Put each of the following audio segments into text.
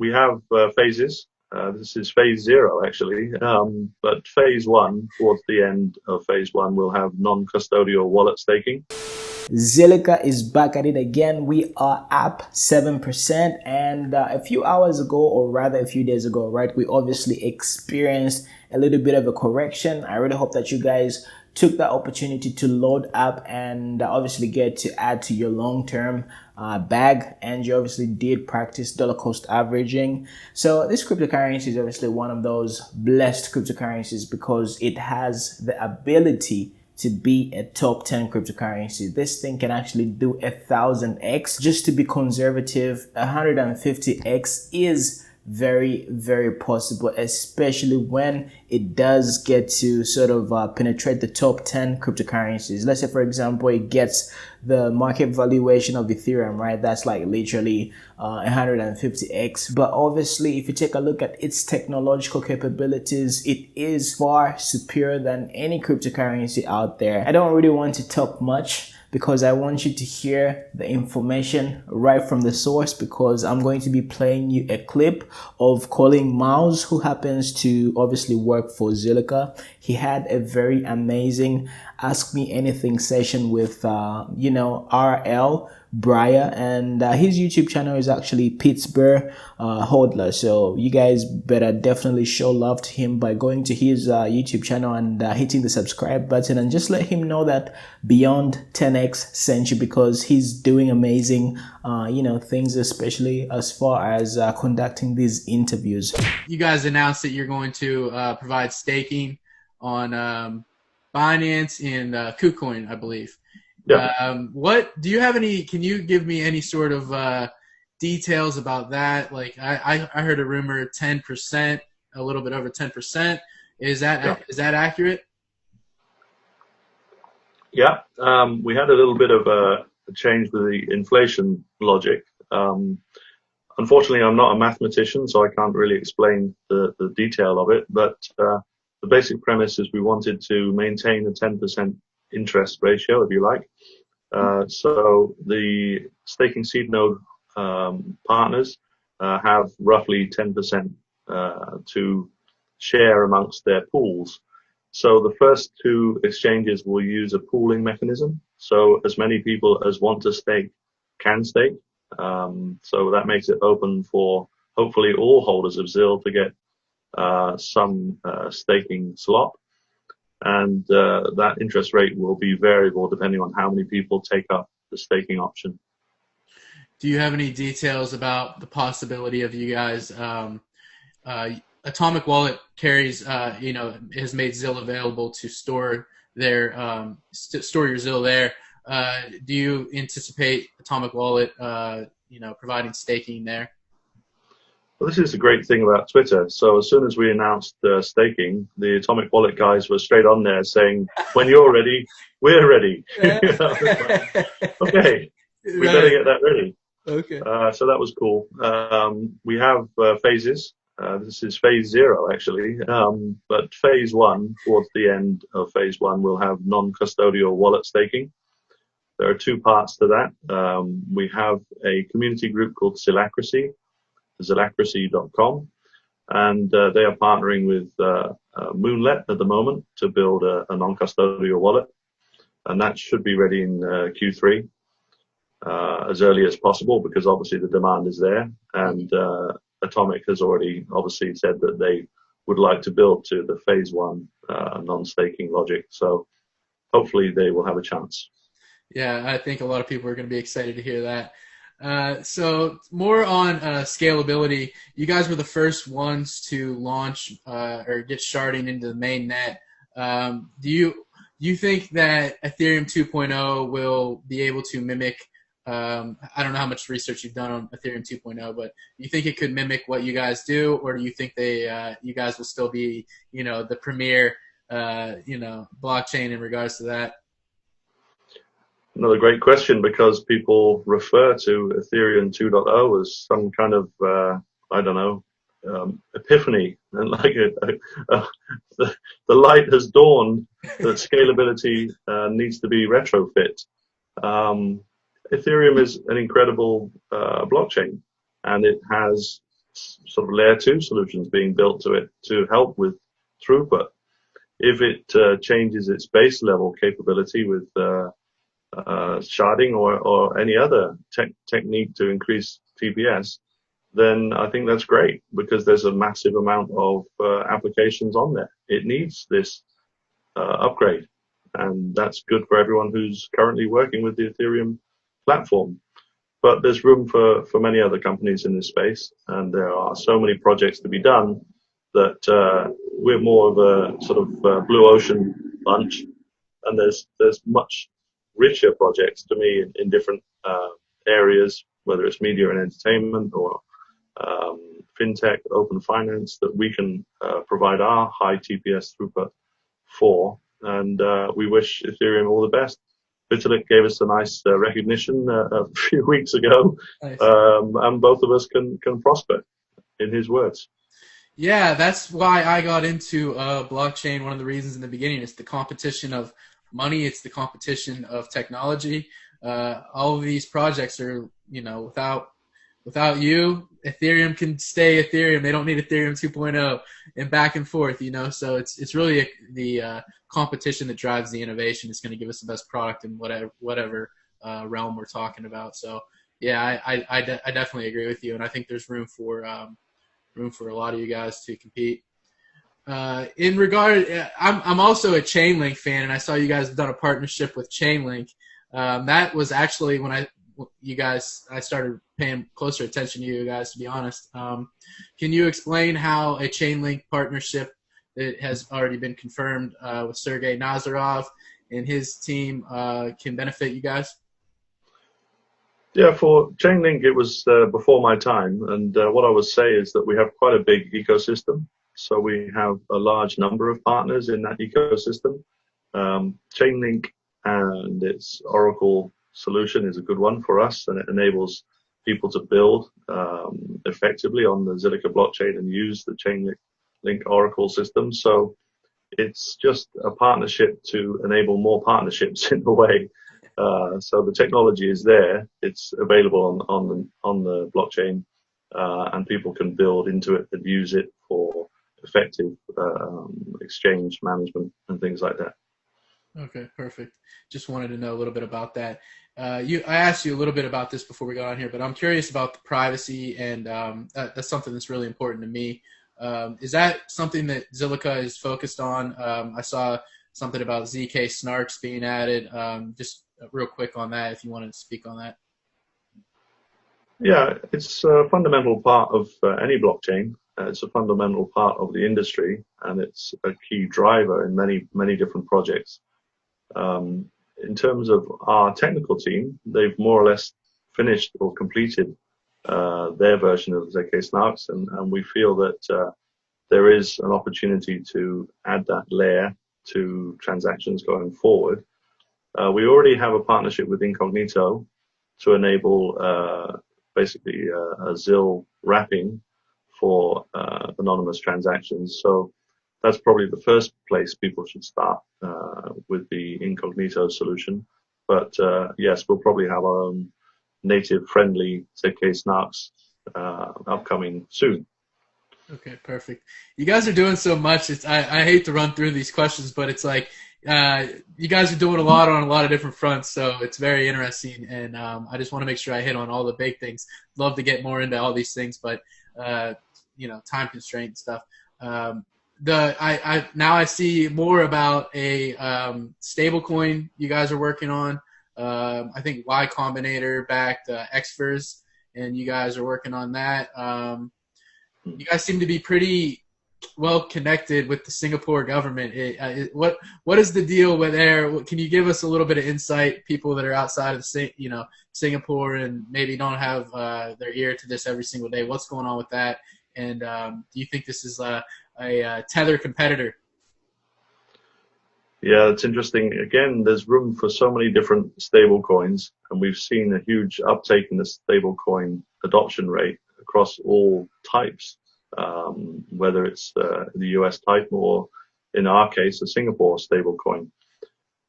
we have phases. This is phase 0 actually, but phase 1, towards the end of phase 1, we'll have non-custodial wallet staking. Zilliqa is back at it again. We are up 7%, and a few hours ago, or rather a few days ago, right, we obviously experienced a little bit of a correction. I really hope that you guys took that opportunity to load up and obviously get to add to your long-term bag, and you obviously did practice dollar cost averaging. So this cryptocurrency is obviously one of those blessed cryptocurrencies because it has the ability to be a top 10 cryptocurrency. This thing can actually do 1000x. Just to be conservative, 150x is very, very possible, especially when it does get to sort of penetrate the top 10 cryptocurrencies. Let's say, for example, it gets the market valuation of Ethereum, right? That's like literally 150x. But obviously, if you take a look at its technological capabilities, it is far superior than any cryptocurrency out there. I don't really want to talk much because I want you to hear the information right from the source, because I'm going to be playing you a clip of Colin Miles, who happens to obviously work for Zilliqa. He had a very amazing Ask Me Anything session with, RL Breyer, and his YouTube channel is actually Pittsburgh Hodler. So you guys better definitely show love to him by going to his YouTube channel and hitting the subscribe button, and just let him know that Beyond 10x sent you, because he's doing amazing things, especially as far as conducting these interviews. You guys announced that you're going to provide staking on Binance and KuCoin, I believe. Yeah. What do you have any? Can you give me any sort of details about that? Like I heard a rumor 10%, a little bit over 10%. Is that accurate? Yeah. We had a little bit of a change with the inflation logic. Unfortunately, I'm not a mathematician, so I can't really explain the detail of it. But the basic premise is we wanted to maintain a 10% interest ratio, if you like. So the staking seed node partners have roughly 10% to share amongst their pools. So the first 2 exchanges will use a pooling mechanism. So as many people as want to stake can stake. So that makes it open for hopefully all holders of ZIL to get some staking slot. And that interest rate will be variable depending on how many people take up the staking option. Do you have any details about the possibility of you guys? Atomic Wallet carries, has made ZIL available to store their store your ZIL there. Do you anticipate Atomic Wallet, providing staking there? Well, this is the great thing about Twitter. So as soon as we announced staking, the Atomic Wallet guys were straight on there saying, "When you're ready, we're ready." Okay, we better get that ready. Okay. So that was cool. We have phases. This is phase 0 actually, but phase 1, towards the end of phase 1, we'll have non-custodial wallet staking. There are 2 parts to that. We have a community group called Zilacracy.com, and they are partnering with Moonlet at the moment to build a non-custodial wallet, and that should be ready in Q3 as early as possible, because obviously the demand is there, and Atomic has already obviously said that they would like to build to the phase 1 non-staking logic, so hopefully they will have a chance. Yeah, I think a lot of people are going to be excited to hear that. So more on scalability. You guys were the first ones to launch or get sharding into the main net. Do you think that Ethereum 2.0 will be able to mimic? I don't know how much research you've done on Ethereum 2.0, but do you think it could mimic what you guys do, or do you think you guys will still be, the premier, blockchain in regards to that? Another great question, because people refer to Ethereum 2.0 as some kind of, epiphany, and like the light has dawned that scalability needs to be retrofit. Ethereum is an incredible blockchain, and it has sort of layer 2 solutions being built to it to help with throughput. If it changes its base level capability with sharding or any other technique to increase TPS, then I think that's great, because there's a massive amount of applications on there. It needs this upgrade, and that's good for everyone who's currently working with the Ethereum platform. But there's room for many other companies in this space, and there are so many projects to be done that we're more of a sort of blue ocean bunch, and there's much richer projects to me in different areas, whether it's media and entertainment or fintech, open finance, that we can provide our high TPS throughput for. And we wish Ethereum all the best. Vitalik gave us a nice recognition a few weeks ago. Nice. And both of us can prosper, in his words. Yeah, that's why I got into blockchain. One of the reasons in the beginning is the competition of money. It's the competition of technology. All of these projects are, without you, Ethereum can stay Ethereum. They don't need Ethereum 2.0 and back and forth, So it's really the competition that drives the innovation. It's going to give us the best product in whatever realm we're talking about. So yeah, I definitely agree with you, and I think there's room for a lot of you guys to compete. In regard, I'm also a Chainlink fan, and I saw you guys have done a partnership with Chainlink. That was actually when I started paying closer attention to you guys, to be honest. Can you explain how a Chainlink partnership that has already been confirmed with Sergey Nazarov and his team can benefit you guys? Yeah, for Chainlink, it was before my time, and what I would say is that we have quite a big ecosystem. So we have a large number of partners in that ecosystem. Chainlink and its Oracle solution is a good one for us, and it enables people to build effectively on the Zilliqa blockchain and use the Chainlink Oracle system. So it's just a partnership to enable more partnerships in a way. So the technology is there; it's available on the blockchain, and people can build into it and use it for effective exchange management and things like that. Okay, perfect. Just wanted to know a little bit about that. I asked you a little bit about this before we got on here, but I'm curious about the privacy, and that's something that's really important to me. Is that something that Zilliqa is focused on? I saw something about ZK snarks being added. Just real quick on that, if you wanted to speak on that. Yeah, it's a fundamental part of any blockchain. It's a fundamental part of the industry, and it's a key driver in many different projects. In terms of our technical team, they've more or less finished or completed their version of ZK snarks, and we feel that there is an opportunity to add that layer to transactions going forward. We already have a partnership with Incognito to enable basically a ZIL wrapping for anonymous transactions. So that's probably the first place people should start with the Incognito solution. But yes, we'll probably have our own native friendly ZK snarks upcoming soon. Okay, perfect. You guys are doing so much. I hate to run through these questions, but it's like you guys are doing a lot on a lot of different fronts, so it's very interesting. And I just want to make sure I hit on all the big things. Love to get more into all these things, but time constraint and stuff. Now I see more about a stablecoin you guys are working on. I think Y Combinator backed Xfers, and you guys are working on that. You guys seem to be pretty well connected with the Singapore government. What is the deal with there? Can you give us a little bit of insight? People that are outside of Singapore and maybe don't have their ear to this every single day. What's going on with that? And do you think this is a Tether competitor? Yeah, it's interesting. Again, there's room for so many different stable coins, and we've seen a huge uptake in the stable coin adoption rate across all types, whether it's the US type or, in our case, a Singapore stable coin.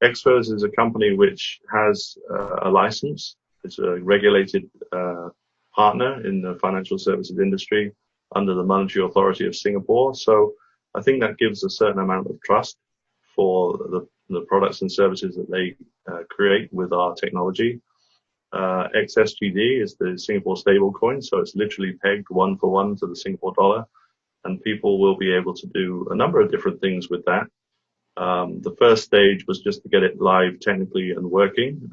Xfers is a company which has a license. It's a regulated partner in the financial services industry. under the Monetary Authority of Singapore. So I think that gives a certain amount of trust for the products and services that they create with our technology. XSGD is the Singapore stablecoin, so it's literally pegged 1-for-1 to the Singapore dollar, and people will be able to do a number of different things with that. The first stage was just to get it live technically and working.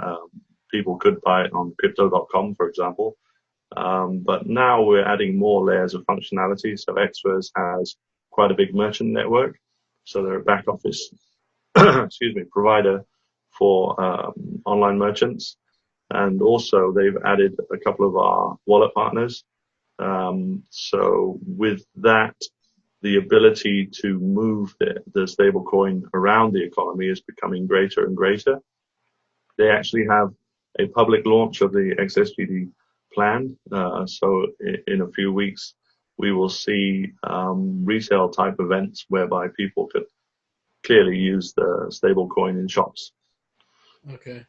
People could buy it on crypto.com, for example. But now we're adding more layers of functionality. So Xverse has quite a big merchant network. So they're a back office excuse me, provider for online merchants. And also they've added a couple of our wallet partners. So with that, the ability to move the stablecoin around the economy is becoming greater and greater. They actually have a public launch of the XSGD planned. So in a few weeks, we will see resale type events whereby people could clearly use the stablecoin in shops. Okay.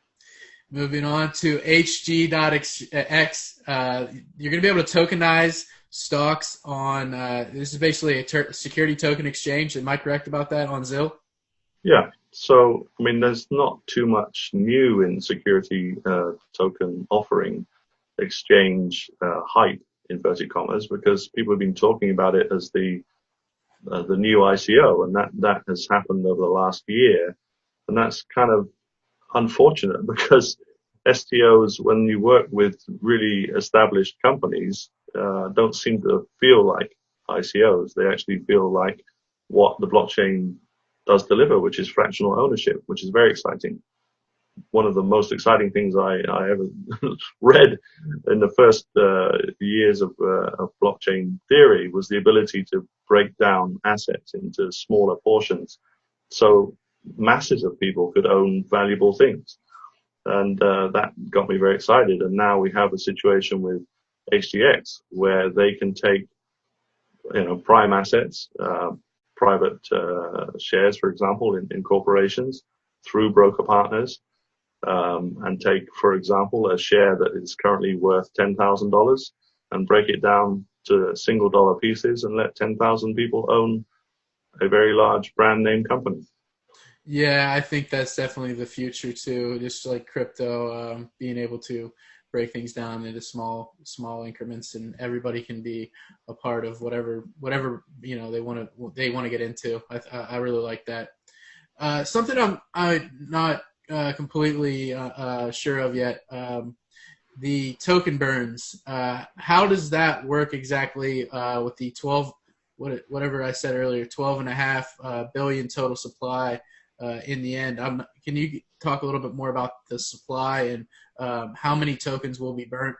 Moving on to HG.X, you're going to be able to tokenize stocks on, this is basically a security token exchange. Am I correct about that on Zill? Yeah. So, I mean, there's not too much new in security token offering exchange hype, inverted commas, because people have been talking about it as the new ICO, and that has happened over the last year. And that's kind of unfortunate because STOs, when you work with really established companies, don't seem to feel like ICOs. They actually feel like what the blockchain does deliver, which is fractional ownership, which is very exciting. One of the most exciting things I ever read in the first years of blockchain theory was the ability to break down assets into smaller portions. So masses of people could own valuable things. And that got me very excited. And now we have a situation with HGX where they can take, prime assets, private shares, for example, in corporations through broker partners, and take, for example, a share that is currently worth $10,000 and break it down to single dollar pieces and let 10,000 people own a very large brand name company. Yeah, I think that's definitely the future too. Just like crypto, being able to break things down into small increments, and everybody can be a part of whatever they want to get into. I really like that. Something I'm not completely sure of yet. The token burns. How does that work exactly with the whatever I said earlier, 12.5 billion total supply? In the end, can you talk a little bit more about the supply and how many tokens will be burnt?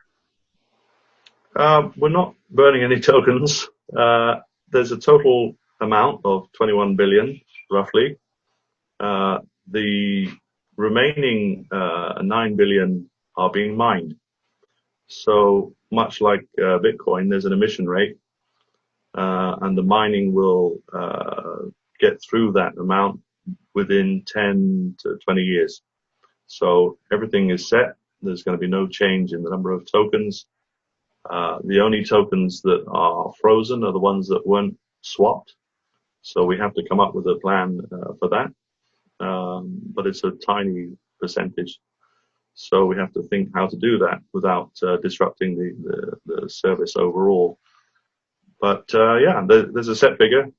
We're not burning any tokens. There's a total amount of 21 billion, roughly. The remaining 9 billion are being mined. So much like Bitcoin, there's an emission rate, and the mining will get through that amount within 10 to 20 years. So everything is set. There's going to be no change in the number of tokens. The only tokens that are frozen are the ones that weren't swapped. So we have to come up with a plan for that. But it's a tiny percentage. So we have to think how to do that without disrupting the service overall. But yeah, there's a set figure.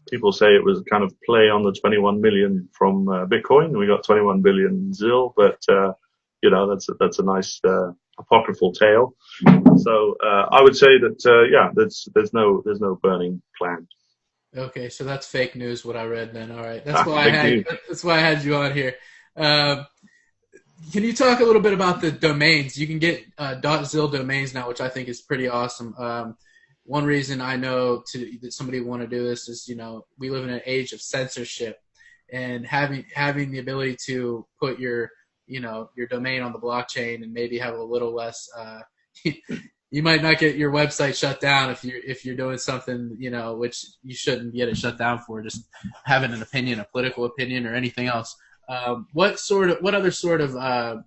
People say it was a kind of play on the 21 million from Bitcoin. We got 21 billion Zill, but that's a nice apocryphal tale. So I would say that yeah, there's no burning planned. Okay, so that's fake news. What I read then. All right, that's why I had you on here. Can you talk a little bit about the domains? You can get .zil domains now, which I think is pretty awesome. One reason I know that somebody would want to do this is, we live in an age of censorship, and having the ability to put your domain on the blockchain and maybe have a little less, you might not get your website shut down if you're doing something, which you shouldn't get it shut down for, just having an opinion, a political opinion or anything else. What other sort of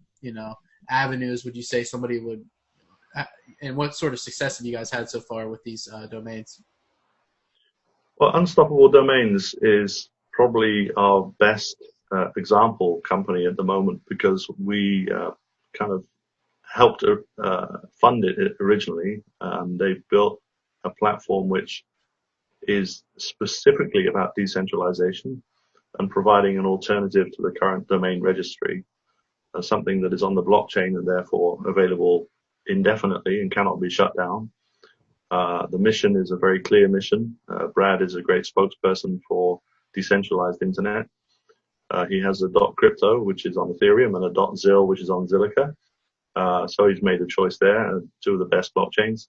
avenues would you say somebody would and what sort of success have you guys had so far with these domains? Well, Unstoppable Domains is probably our best example company at the moment, because we kind of helped fund it originally. They built a platform which is specifically about decentralization and providing an alternative to the current domain registry, something that is on the blockchain and therefore available indefinitely and cannot be shut down. The mission is a very clear mission. Brad is a great spokesperson for decentralized internet. He has a .crypto, which is on Ethereum, and a .zil, which is on Zilliqa. So he's made a choice there, two of the best blockchains.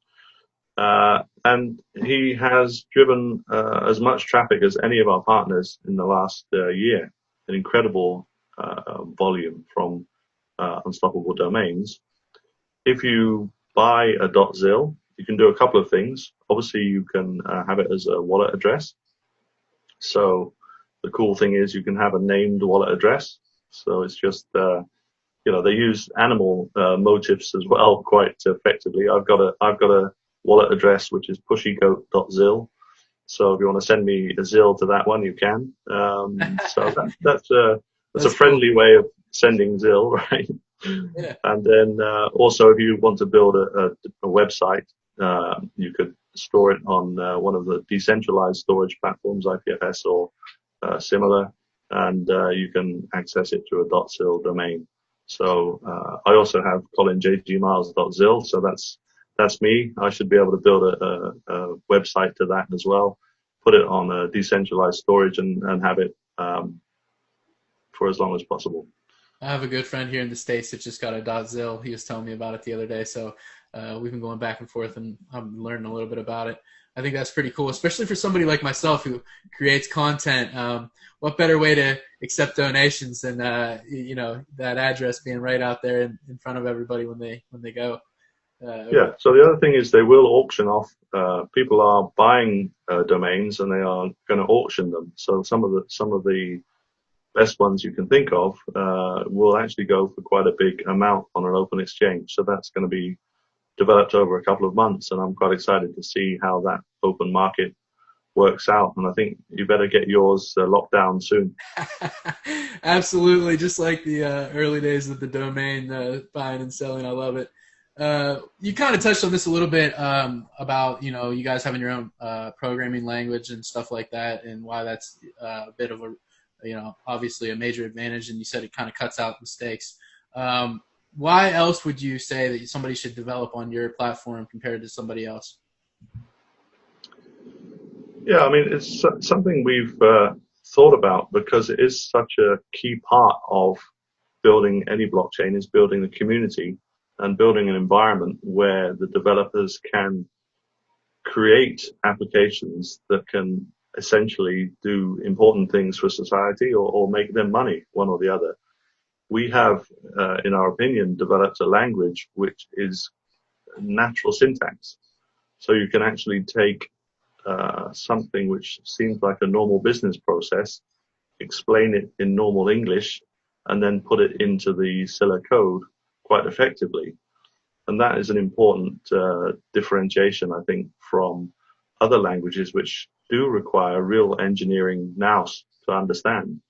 And he has driven as much traffic as any of our partners in the last year, an incredible volume from Unstoppable Domains. If you buy a .zil, you can do a couple of things. Obviously, you can have it as a wallet address. So the cool thing is you can have a named wallet address. So it's just, they use animal motifs as well quite effectively. I've got a wallet address which is pushygoat.zil. So if you want to send me a zil to that one, you can. So that's a friendly way of sending zil, right? Yeah. And then also, if you want to build a website, you could store it on one of the decentralized storage platforms, IPFS or similar, and you can access it through a .zil domain. So I also have colinmiles.zil, so that's me. I should be able to build a website to that as well, put it on a decentralized storage, and have it for as long as possible. I have a good friend here in the States that just got a .zil. He was telling me about it the other day, so we've been going back and forth, and I'm learning a little bit about it. I think that's pretty cool, especially for somebody like myself who creates content. What better way to accept donations than that address being right out there in front of everybody when they go. Yeah. So the other thing is they will auction off. People are buying domains and they are going to auction them. So some of the best ones you can think of will actually go for quite a big amount on an open exchange. So that's going to be developed over a couple of months, and I'm quite excited to see how that open market works out. And I think you better get yours locked down soon. Absolutely, just like the early days of the domain buying and selling. I love it. You kind of touched on this a little bit about you guys having your own programming language and stuff like that, and why that's a bit of a obviously a major advantage. And you said it kind of cuts out mistakes. Why else would you say that somebody should develop on your platform compared to somebody else? Yeah, I mean, it's something we've thought about, because it is such a key part of building any blockchain, is building the community and building an environment where the developers can create applications that can essentially do important things for society or make them money, one or the other. We have, in our opinion, developed a language which is natural syntax. So you can actually take something which seems like a normal business process, explain it in normal English, and then put it into the Scala code quite effectively. And that is an important differentiation, I think, from other languages which do require real engineering nous to understand.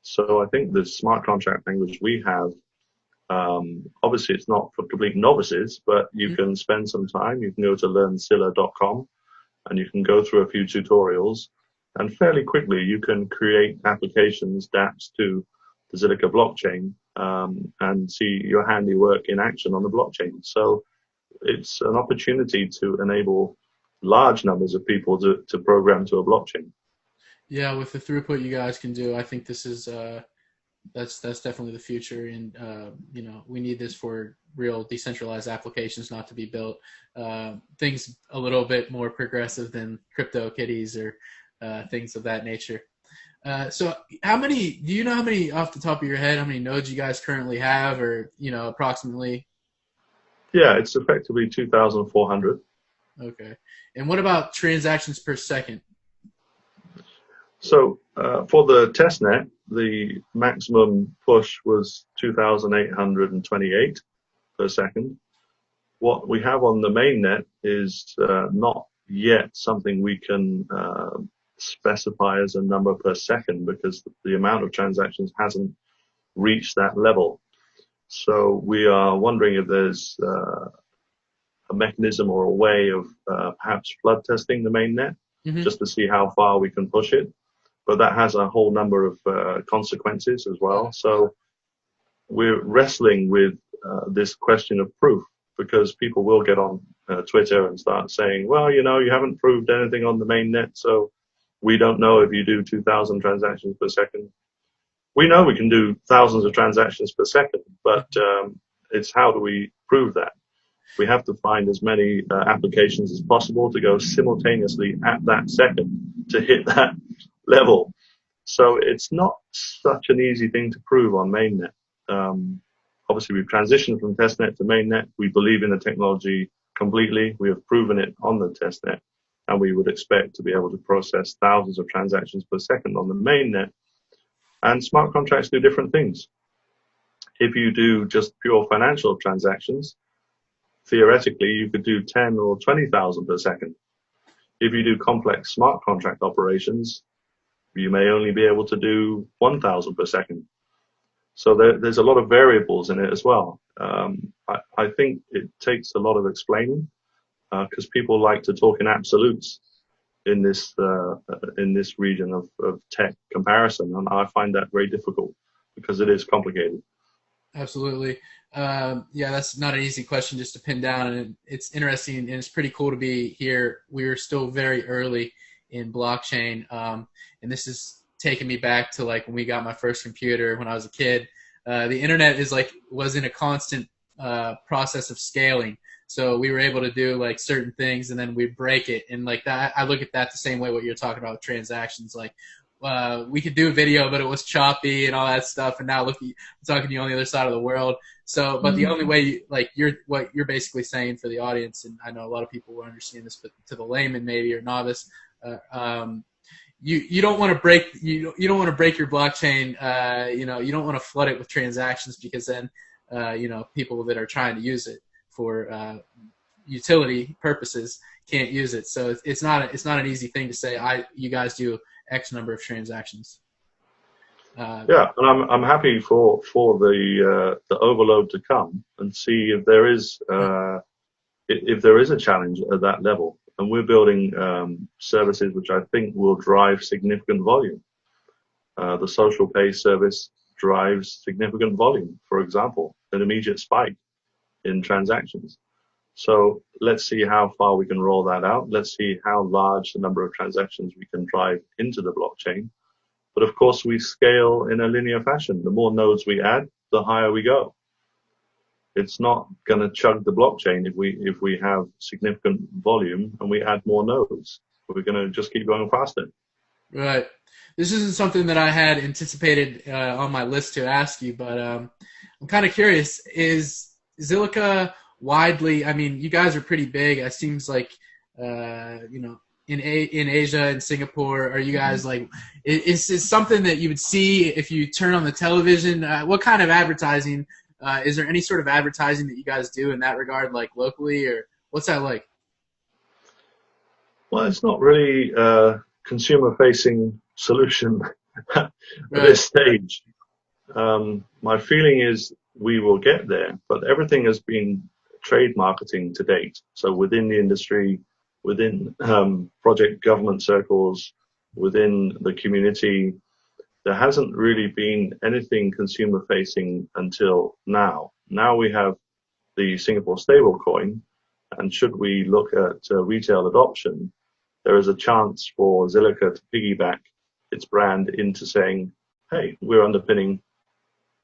So I think the smart contract language we have, obviously it's not for complete novices, but you can spend some time. You can go to learnscilla.com and you can go through a few tutorials, and fairly quickly you can create applications, dApps to the Zilliqa blockchain, and see your handiwork in action on the blockchain. So it's an opportunity to enable large numbers of people to program to a blockchain. Yeah, with the throughput you guys can do, I think this is that's definitely the future, and we need this for real decentralized applications, not to be built things a little bit more progressive than CryptoKitties or things of that nature. So do you know how many off the top of your head, how many nodes you guys currently have, or approximately? Yeah, it's effectively 2,400. Okay. And what about transactions per second? So for the testnet, the maximum push was 2,828 per second. what we have on the mainnet is not yet something we can specify as a number per second, because the amount of transactions hasn't reached that level. So we are wondering if there's a mechanism or a way of perhaps flood testing the mainnet, just to see how far we can push it. But that has a whole number of consequences as well. So we're wrestling with this question of proof, because people will get on Twitter and start saying, well, you haven't proved anything on the mainnet, so we don't know if you do 2,000 transactions per second. We know we can do thousands of transactions per second, but it's how do we prove that? We have to find as many applications as possible to go simultaneously at that second to hit that level. So it's not such an easy thing to prove on mainnet. Obviously, we've transitioned from testnet to mainnet. We believe in the technology completely. We have proven it on the testnet, and we would expect to be able to process thousands of transactions per second on the mainnet. And smart contracts do different things. If you do just pure financial transactions, theoretically, you could do 10 or 20,000 per second. If you do complex smart contract operations, you may only be able to do 1,000 per second. So there's a lot of variables in it as well. I think it takes a lot of explaining, because people like to talk in absolutes in this region of tech comparison, and I find that very difficult because it is complicated. Absolutely. Yeah, that's not an easy question just to pin down, and it's interesting, and it's pretty cool to be here. We're still very early in blockchain, and this is taking me back to like when we got my first computer when I was a kid. The internet was in a constant process of scaling. So we were able to do like certain things, and then we'd break it. And like that, I look at that the same way what you're talking about with transactions. Like we could do a video, but it was choppy and all that stuff. And now look, I'm talking to you on the other side of the world. So, but the only way, like what you're basically saying for the audience, and I know a lot of people will understand this, but to the layman maybe or novice, you don't want to break you don't want to break your blockchain. You don't want to flood it with transactions, because then people that are trying to use it for utility purposes can't use it. So it's not an easy thing to say you guys do X number of transactions. Yeah, and I'm happy for the overload to come and see if there is a challenge at that level. And we're building services which I think will drive significant volume. The social pay service drives significant volume, for example, an immediate spike in transactions. So let's see how far we can roll that out. Let's see how large the number of transactions we can drive into the blockchain. But of course, we scale in a linear fashion. The more nodes we add, the higher we go. It's not going to chug the blockchain if we have significant volume and we add more nodes. We're going to just keep going faster. Right. This isn't something that I had anticipated on my list to ask you, but I'm kind of curious. Is Zilliqa widely? I mean, you guys are pretty big. It seems like in Asia and Singapore. Are you guys like? Is this something that you would see if you turn on the television? What kind of advertising? Is there any sort of advertising that you guys do in that regard, like locally, or what's that like? Well, it's not really a consumer-facing solution at this stage. My feeling is we will get there, but everything has been trade marketing to date. So within the industry, within project government circles, within the community, there hasn't really been anything consumer-facing until now. Now we have the Singapore Stablecoin, and should we look at retail adoption, there is a chance for Zilliqa to piggyback its brand into saying, hey, we're underpinning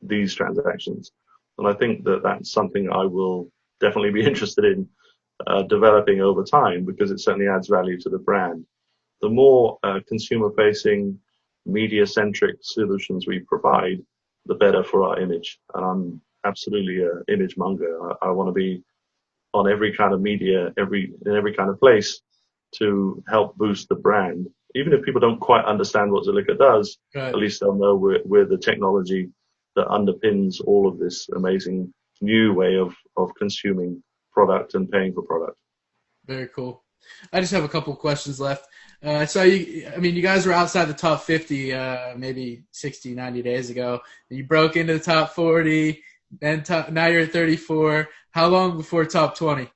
these transactions. And I think that that's something I will definitely be interested in developing over time, because it certainly adds value to the brand. The more consumer-facing, media-centric solutions we provide, the better for our image. And I'm absolutely an image monger. I want to be on every kind of media, in every kind of place to help boost the brand. Even if people don't quite understand what Zilliqa does, Right. At least they'll know we're the technology that underpins all of this amazing new way of consuming product and paying for product. Very cool. I just have a couple of questions left. You guys were outside the top 50 maybe 60, 90 days ago. You broke into the top 40, then now you're at 34. How long before top 20?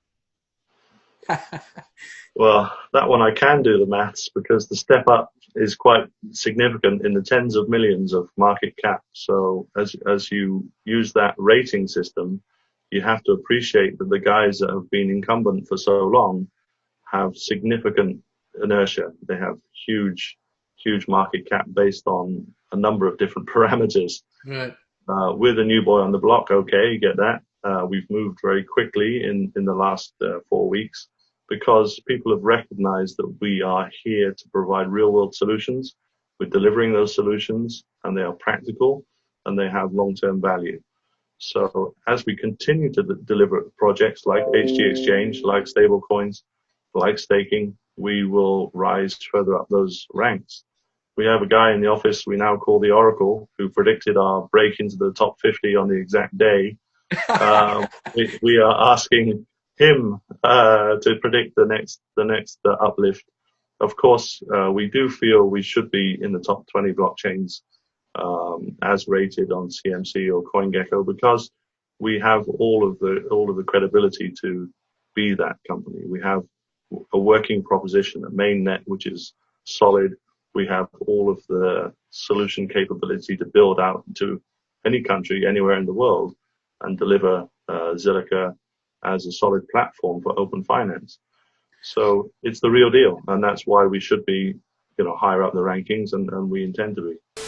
Well, that one I can do the maths, because the step up is quite significant in the tens of millions of market cap. So as you use that rating system, you have to appreciate that the guys that have been incumbent for so long have significant inertia. They have huge market cap based on a number of different parameters. Right. We're the new boy on the block. Okay, you get that. We've moved very quickly in the last 4 weeks, because people have recognized that we are here to provide real world solutions. We're delivering those solutions, and they are practical and they have long-term value. So as we continue to deliver projects like HG Exchange, like stablecoins, like staking, we will rise further up those ranks. We have a guy in the office we now call the Oracle, who predicted our break into the top 50 on the exact day. We are asking him to predict the next uplift. Of course, we do feel we should be in the top 20 blockchains as rated on CMC or CoinGecko, because we have all of the credibility to be that company. We have a working proposition, a mainnet which is solid. We have all of the solution capability to build out to any country, anywhere in the world, and deliver Zilliqa as a solid platform for open finance. So it's the real deal, and that's why we should be, higher up the rankings, and we intend to be.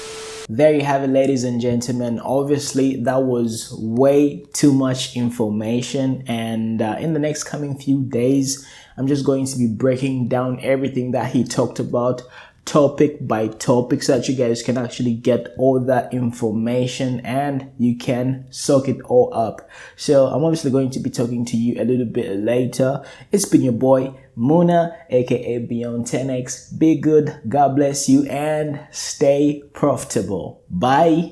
There you have it, ladies and gentlemen. Obviously, that was way too much information, and in the next coming few days, I'm just going to be breaking down everything that he talked about, topic by topic, so that you guys can actually get all that information and you can soak it all up. So I'm obviously going to be talking to you a little bit later. It's been your boy Muna, aka Beyond 10x. Be good, God bless you, and stay profitable. Bye.